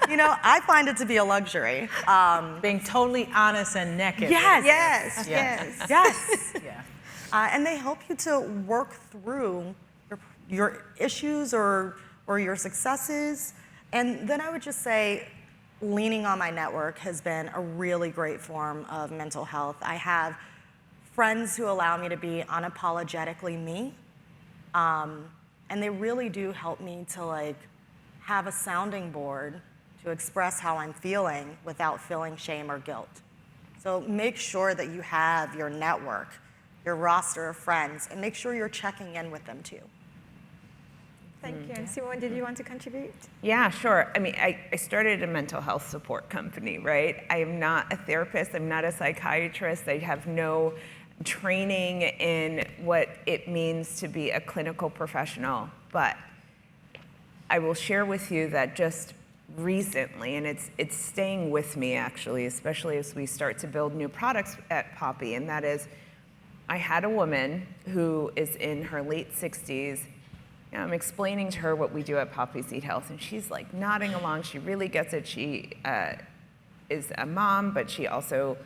E: You know, I find it to be a luxury.
F: Being totally honest and naked.
E: Yes.
C: Yes, yes.
E: Yes.
F: Yeah.
E: And they help you to work through your issues or your successes. And then I would just say, leaning on my network has been a really great form of mental health. I have friends who allow me to be unapologetically me. And they really do help me to like have a sounding board to express how I'm feeling without feeling shame or guilt. So make sure that you have your network, your roster of friends, and make sure you're checking in with them too.
C: Thank you. And Simmone, did you want to contribute?
D: Yeah, sure. I mean, I started a mental health support company, right? I am not a therapist. I'm not a psychiatrist. I have no training in what it means to be a clinical professional. But I will share with you that just recently, and it's staying with me actually, especially as we start to build new products at Poppy, and that is, I had a woman who is in her late 60s. I'm explaining to her what we do at Poppy's Eat Health, and she's like nodding along. She really gets it. She is a mom, but she also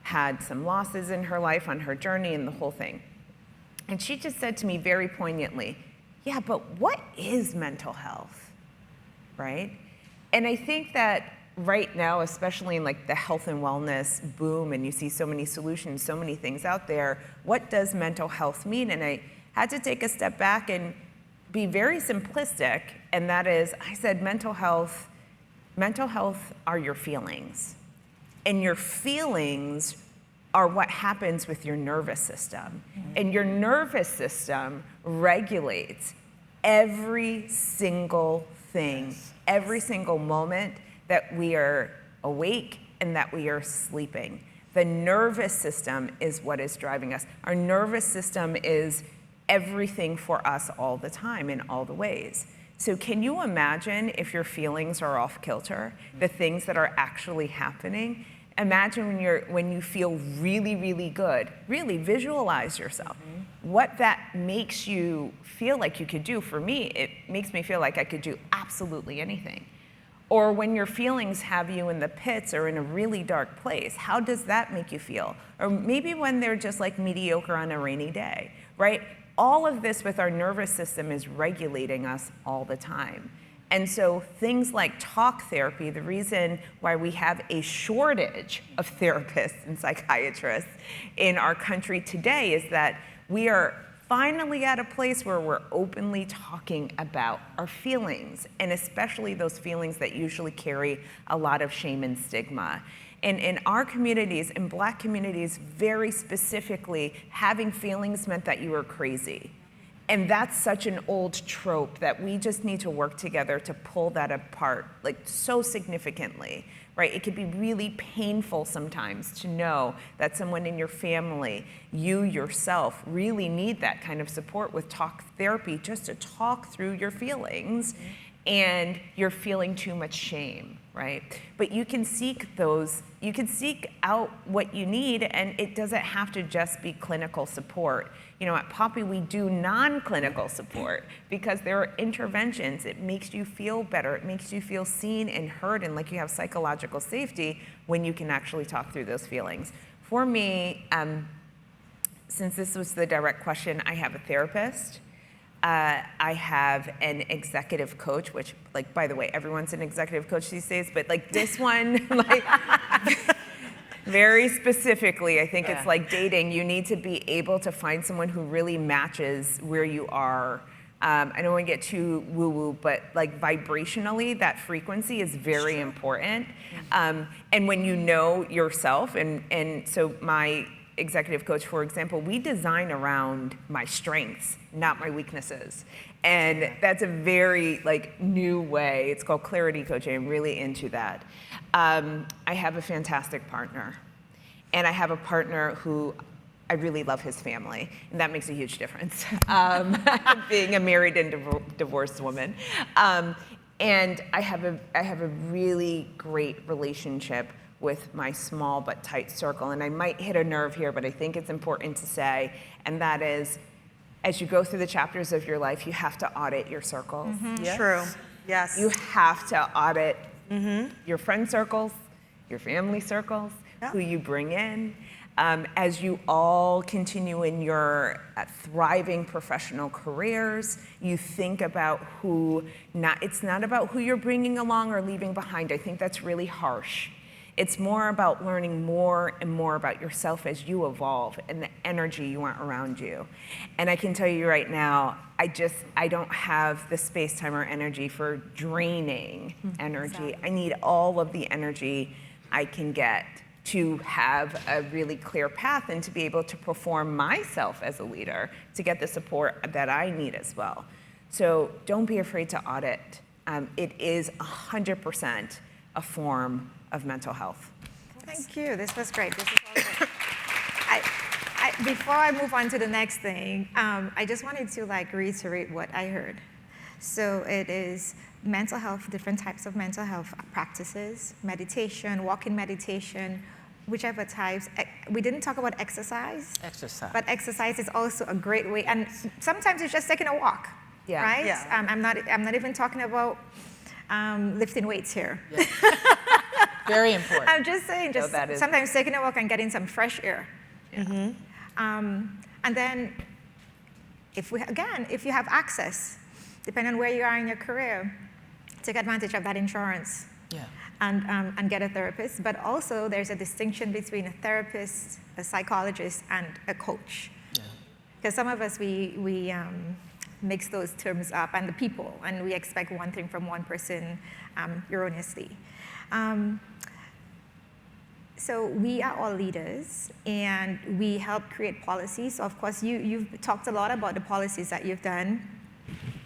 D: had some losses in her life on her journey and the whole thing. And she just said to me very poignantly, yeah, but what is mental health, right? And I think that right now, especially in like the health and wellness boom, and you see so many solutions, so many things out there, what does mental health mean? And I had to take a step back and be very simplistic, and that is, I said mental health are your feelings. And your feelings are what happens with your nervous system. And your nervous system regulates every single thing, every single moment that we are awake and that we are sleeping. The nervous system is what is driving us. Our nervous system is everything for us all the time in all the ways. So can you imagine if your feelings are off kilter, the things that are actually happening? Imagine when you feel really, really good. Really visualize yourself. What that makes you feel like you could do. For me, it makes me feel like I could do absolutely anything. Or when your feelings have you in the pits or in a really dark place, how does that make you feel? Or maybe when they're just like mediocre on a rainy day, right? All of this with our nervous system is regulating us all the time. And so things like talk therapy, the reason why we have a shortage of therapists and psychiatrists in our country today is that we are finally at a place where we're openly talking about our feelings, and especially those feelings that usually carry a lot of shame and stigma. And in our communities, in Black communities very specifically, having feelings meant that you were crazy. And that's such an old trope that we just need to work together to pull that apart, like so significantly, right? It could be really painful sometimes to know that someone in your family, you yourself, really need that kind of support with talk therapy just to talk through your feelings and you're feeling too much shame, right? But you can seek out what you need, and it doesn't have to just be clinical support. You know, at Poppy, we do non-clinical support because there are interventions. It makes you feel better. It makes you feel seen and heard and like you have psychological safety when you can actually talk through those feelings. For me, since this was the direct question, I have a therapist. I have an executive coach, which, like, by the way, everyone's an executive coach these days, but like this one, like, very specifically, I think it's like dating. You need to be able to find someone who really matches where you are. I don't want to get too woo-woo, but like vibrationally, that frequency is very important. And when you know yourself, and so my executive coach, for example, we design around my strengths, not my weaknesses. And that's a very like new way. It's called clarity coaching. I'm really into that. I have a fantastic partner. And I have a partner who I really love his family, and that makes a huge difference, being a married and divorced woman. And I have a really great relationship with my small but tight circle. And I might hit a nerve here, but I think it's important to say, and that is, as you go through the chapters of your life, you have to audit your circles.
E: Yes. True. Yes.
D: You have to audit your friend circles, your family circles, who you bring in. As you all continue in your thriving professional careers, you think about it's not about who you're bringing along or leaving behind. I think that's really harsh. It's more about learning more and more about yourself as you evolve and the energy you want around you. And I can tell you right now, I don't have the space, time, or energy for draining energy. Exactly. I need all of the energy I can get to have a really clear path and to be able to perform myself as a leader, to get the support that I need as well. So don't be afraid to audit. It is 100% a form of mental health.
C: Thank you. This was great. This is all great. Before I move on to the next thing, I just wanted to reiterate what I heard. So it is mental health, different types of mental health practices, meditation, walking meditation, whichever types. We didn't talk about exercise.
F: Exercise.
C: But exercise is also a great way, and sometimes it's just taking a walk, right?
E: Yeah.
C: I'm not even talking about lifting weights here.
F: Yeah. Very important.
C: I'm just saying, sometimes taking a walk and getting some fresh air.
F: Yeah.
C: And then, if you have access, depending on where you are in your career, take advantage of that insurance.
F: Yeah.
C: And get a therapist. But also, there's a distinction between a therapist, a psychologist, and a coach. Because some of us, we mix those terms up, and the people, and we expect one thing from one person erroneously. So we are all leaders, and we help create policies. So of course, you've talked a lot about the policies that you've done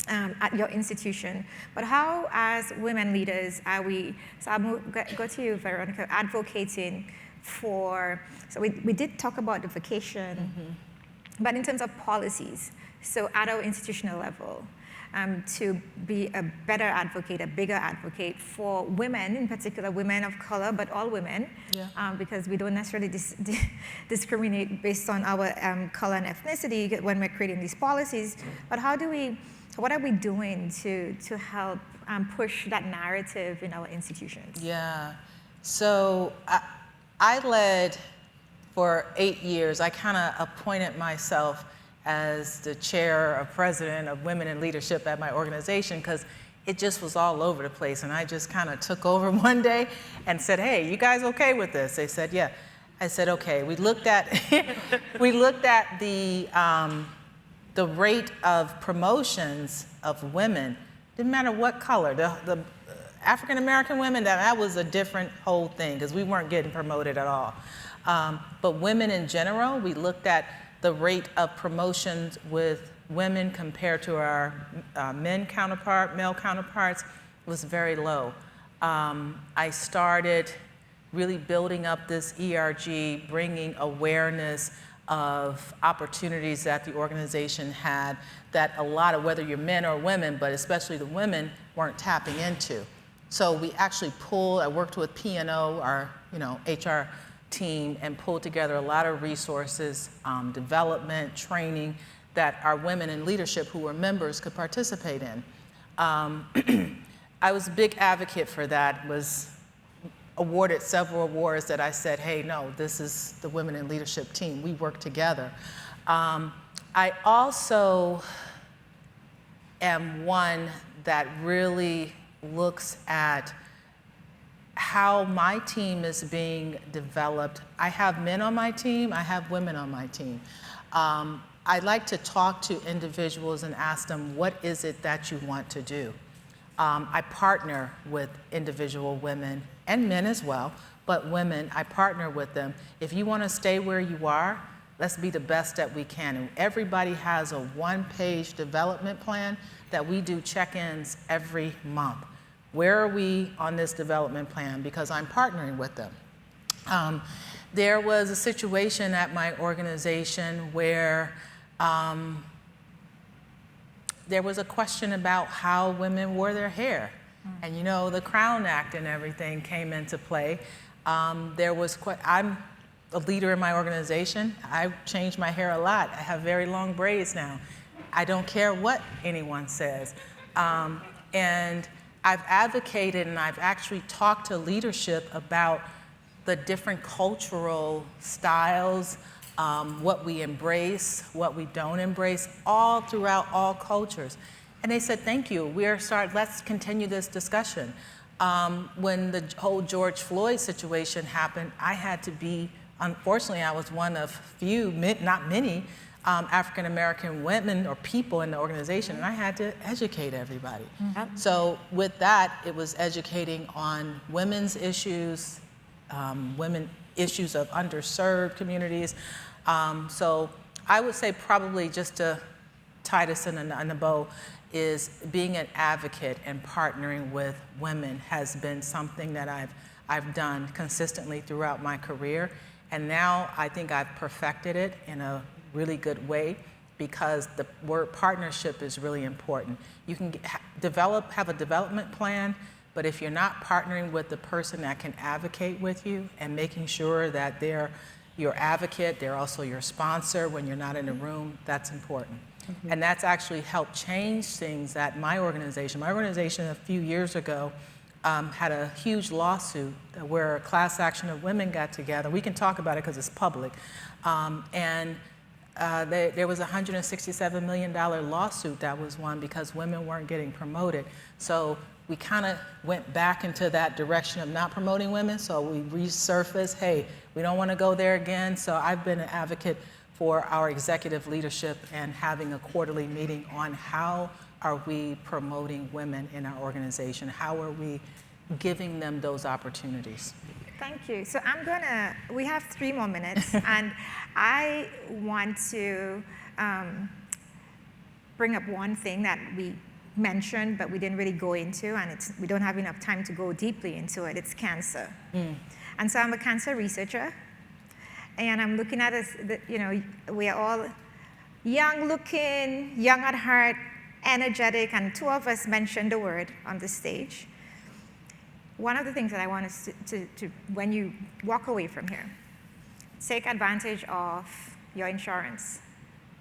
C: at your institution. But how, as women leaders, are we, so I'll go to you, Veronica, advocating for, so we did talk about the vacation, but in terms of policies, so at our institutional level, to be a better advocate, a bigger advocate for women, in particular women of color, but all women, because we don't necessarily discriminate based on our color and ethnicity when we're creating these policies. But what are we doing to help push that narrative in our institutions?
F: Yeah, so I led for 8 years. I kind of appointed myself as the chair or president of women in leadership at my organization, because it just was all over the place. And I just kind of took over one day and said, hey, you guys okay with this? They said, yeah. I said, okay. We looked at the rate of promotions of women. Didn't matter what color. The African-American women, that was a different whole thing, because we weren't getting promoted at all. But women in general, we looked at the rate of promotions with women compared to our male counterparts was very low. I started really building up this ERG, bringing awareness of opportunities that the organization had that a lot of, whether you're men or women, but especially the women, weren't tapping into. So we actually I worked with P&O, our HR team, and pulled together a lot of resources, development, training, that our women in leadership who were members could participate in. I was a big advocate for that, was awarded several awards that I said, hey, no, this is the women in leadership team. We work together. I also am one that really looks at how my team is being developed. I have men on my team, I have women on my team. I like to talk to individuals and ask them, what is it that you want to do? I partner with individual women and men as well, but women, I partner with them. If you want to stay where you are, let's be the best that we can. And everybody has a one-page development plan that we do check-ins every month. Where are we on this development plan? Because I'm partnering with them. There was a situation at my organization where there was a question about how women wore their hair. And you know, the Crown Act and everything came into play. I'm a leader in my organization. I change my hair a lot. I have very long braids now. I don't care what anyone says. And I've advocated and I've actually talked to leadership about the different cultural styles, what we embrace, what we don't embrace, all throughout all cultures. And they said, thank you, let's continue this discussion. When the whole George Floyd situation happened, I had to be, unfortunately, I was one of few, not many, African-American women or people in the organization, and I had to educate everybody. So with that, it was educating on women's issues, issues of underserved communities. So I would say probably just to tie this in a bow, is being an advocate and partnering with women has been something that I've done consistently throughout my career. And now I think I've perfected it in a really good way, because the word partnership is really important. You can have a development plan, but if you're not partnering with the person that can advocate with you and making sure that they're your advocate, they're also your sponsor when you're not in the room, that's important. And that's actually helped change things at my organization. My organization a few years ago had a huge lawsuit where a class action of women got together. We can talk about it because it's public. There was a $167 million lawsuit that was won because women weren't getting promoted. So we kind of went back into that direction of not promoting women. So we resurfaced, hey, we don't want to go there again. So I've been an advocate for our executive leadership and having a quarterly meeting on how are we promoting women in our organization? How are we giving them those opportunities?
C: Thank you. So we have 3 more minutes, and I want to bring up one thing that we mentioned, but we didn't really go into, and we don't have enough time to go deeply into it. It's cancer. And so I'm a cancer researcher, and I'm looking at us, we are all young looking, young at heart, energetic, and 2 of us mentioned the word on the stage. One of the things that I want us to when you walk away from here, take advantage of your insurance.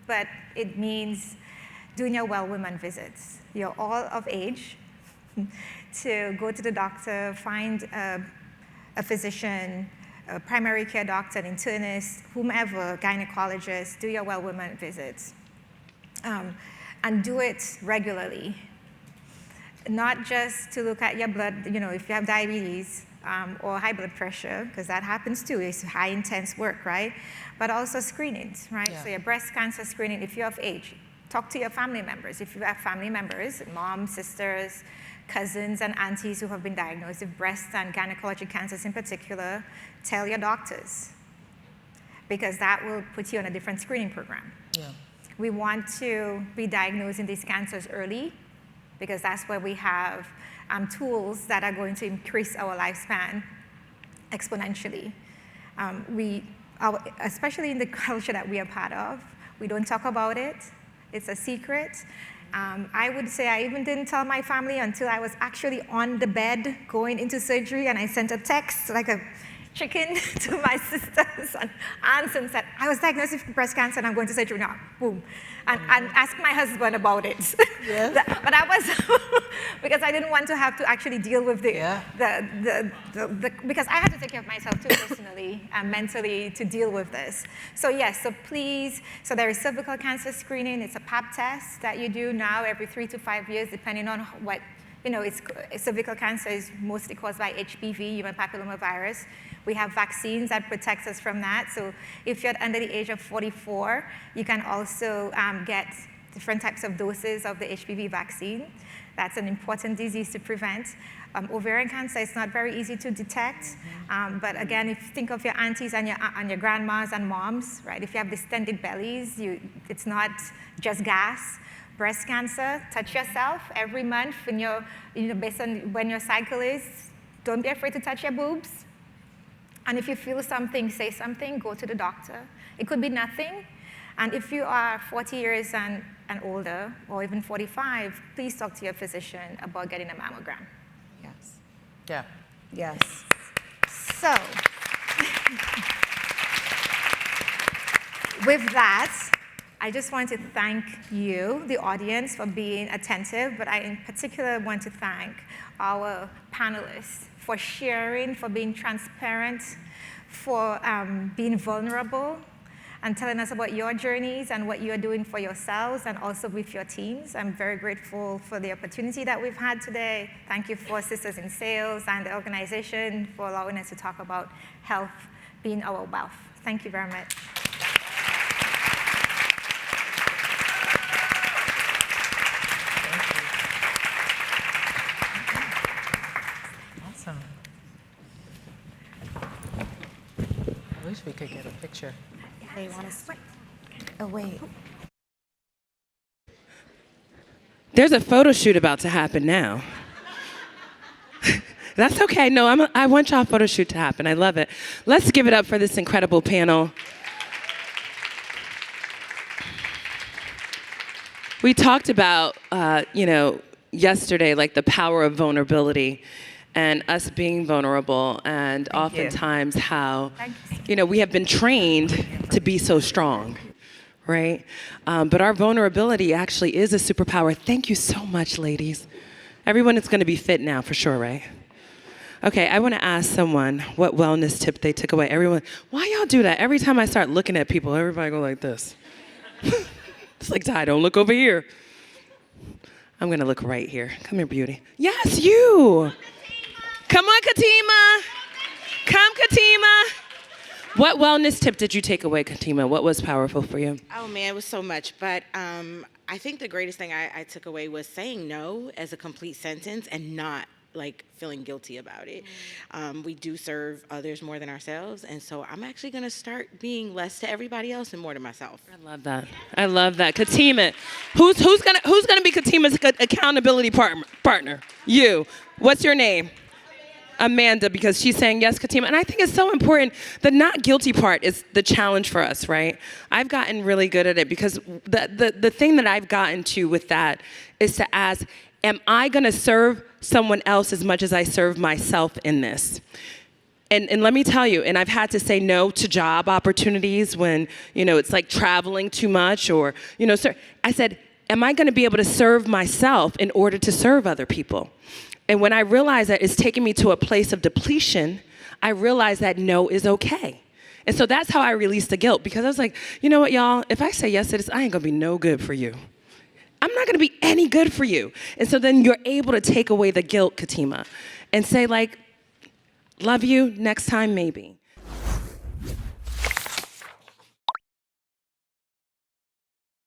C: But it means doing your well women visits. You're all of age to go to the doctor, find a physician, a primary care doctor, an internist, whomever, gynecologist, do your well women visits. And do it regularly. Not just to look at your blood, if you have diabetes or high blood pressure, because that happens too. It's high intense work, right? But also screenings, right? Yeah. So your breast cancer screening, if you're of age, talk to your family members. If you have family members, moms, sisters, cousins, and aunties who have been diagnosed with breast and gynecologic cancers in particular, tell your doctors, because that will put you on a different screening program. Yeah. We want to be diagnosing these cancers early, because that's where we have tools that are going to increase our lifespan exponentially. Especially in the culture that we are part of, we don't talk about it. It's a secret. I would say I even didn't tell my family until I was actually on the bed going into surgery, and I sent a text like a chicken to my sisters and aunts and said, I was diagnosed with breast cancer and I'm going to surgery now, boom. And asked my husband about it. Yes. But I was, because I didn't want to have to actually deal with because I had to take care of myself too personally and mentally to deal with this. So yes, so please, so there is cervical cancer screening. It's a pap test that you do now every 3 to 5 years, depending on what, cervical cancer is mostly caused by HPV, human papillomavirus. We have vaccines that protect us from that. So if you're under the age of 44, you can also get different types of doses of the HPV vaccine. That's an important disease to prevent. Ovarian cancer is not very easy to detect. But again, if you think of your aunties and your grandmas and moms, right? If you have distended bellies, it's not just gas. Breast cancer, touch yourself every month when based on when your cycle is. Don't be afraid to touch your boobs. And if you feel something, say something, go to the doctor. It could be nothing. And if you are 40 years and older, or even 45, please talk to your physician about getting a mammogram.
D: Yes.
F: Yeah.
D: Yes.
C: So, with that, I just want to thank you, the audience, for being attentive, but I in particular want to thank our panelists for sharing, for being transparent, for being vulnerable, and telling us about your journeys and what you're doing for yourselves and also with your teams. I'm very grateful for the opportunity that we've had today. Thank you for Sisters in Sales and the organization for allowing us to talk about health being our wealth. Thank you very much.
F: Awesome. I wish we could get a picture.
C: Hey, want to switch? Oh, wait.
A: There's a photo shoot about to happen now. That's okay. No, I want y'all photo shoot to happen. I love it. Let's give it up for this incredible panel. We talked about, yesterday, like the power of vulnerability and us being vulnerable, and oftentimes how, we have been trained to be so strong, right? But our vulnerability actually is a superpower. Thank you so much, ladies. Everyone is going to be fit now, for sure, right? Okay, I want to ask someone what wellness tip they took away. Everyone, why y'all do that? Every time I start looking at people, everybody go like this. It's like, Ty, don't look over here. I'm going to look right here. Come here, beauty. Yes, you. Come on, Katima. Come, Katima. What wellness tip did you take away, Katima? What was powerful for you?
G: Oh, man, it was so much. But I think the greatest thing I took away was saying no as a complete sentence and not feeling guilty about it. We do serve others more than ourselves, and so I'm actually going to start being less to everybody else and more to myself.
A: I love that. I love that. Katima, who's gonna be Katima's accountability partner? You. What's your name? Amanda, because she's saying yes, Katima. And I think it's so important. The not guilty part is the challenge for us, right? I've gotten really good at it because the thing that I've gotten to with that is to ask, am I going to serve someone else as much as I serve myself in this? And let me tell you, and I've had to say no to job opportunities when, it's like traveling too much or, I said, am I going to be able to serve myself in order to serve other people? And when I realized that it's taking me to a place of depletion, I realized that no is okay. And so that's how I released the guilt, because I was like, you know what, y'all, if I say yes to this, I ain't going to be no good for you. I'm not going to be any good for you. And so then you're able to take away the guilt, Katima, and say, love you, next time maybe.